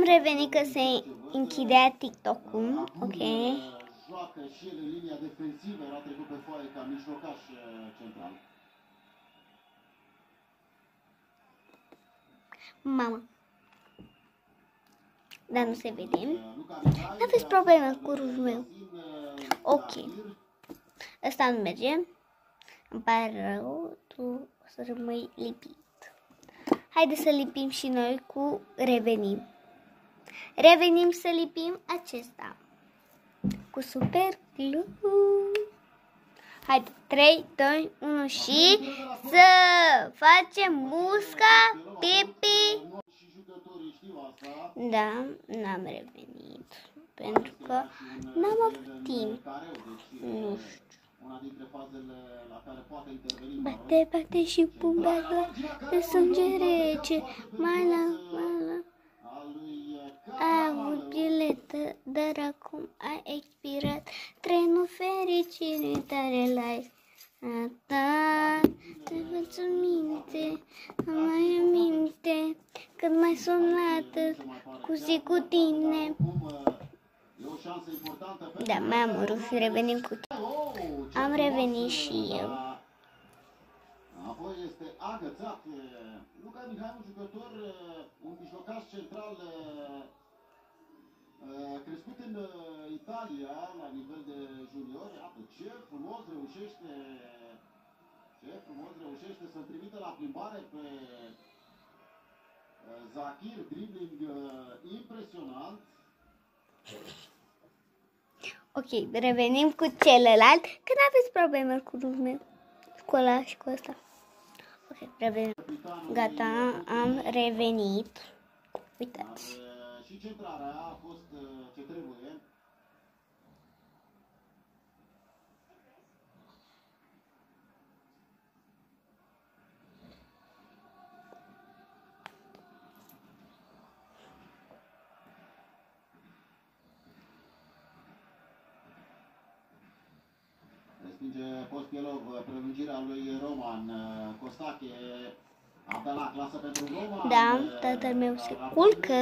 revenit că se închidea TikTok-ul, ok. Joacă și el în linia defensivă, era trecut pe foaie ca mijlocaș central. Mama. Dar nu se vede. N-aveți probleme cu rujul meu. Ok. Ăsta nu merge. Îmi pare rău, tu o să rămâi lipit. Haideți să lipim și noi cu revenim. Revenim să lipim acesta. Cu super glue. Haide, 3, 2, 1 și să facem musca, pipi. Da, n-am revenit. Pentru că n-am avut timp. Nu știu. Bate, bate și pumbează de sânge rece. Mala. Ai avut biletă, dar acum ai expirat. Trenul fericirii tare l-ai ratat. Te-ți minte, mai aminte, când m-ai sunat cu zi cu tine. Da, mai am urât și revenim cu tine. Am revenit și eu. Apoi este agățat. Luca Mihai, un jucător, un mijlocaș central crescut în Italia la nivel de junior. Iată ce frumos reușește să-l trimită la plimbare pe Zakir, dribbling impresionant. Ok, revenim cu celălalt. Când aveți probleme cu râul meu? Cu ăla și cu ăsta. Ok, revenim. Gata, am revenit. Uitați. Și centrarea a fost ce trebuie. Respinge Pospielov, prelungirea lui Roman, Costache, Abdala, clasă pentru Roman. Da, tatăl meu se culcă.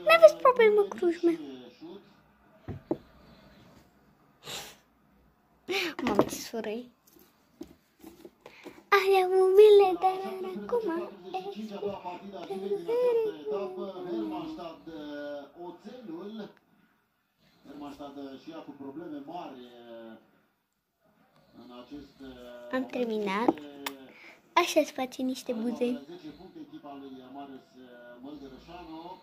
N-aveți problemă cu rujul meu. Mamă, ce surâi. Alea umile, dar acum Hermannstad și ea cu probleme mari în acest... Am terminat. Așa-ți face niște buze. 10 puncte echipa lui Marius Mălgărășanu.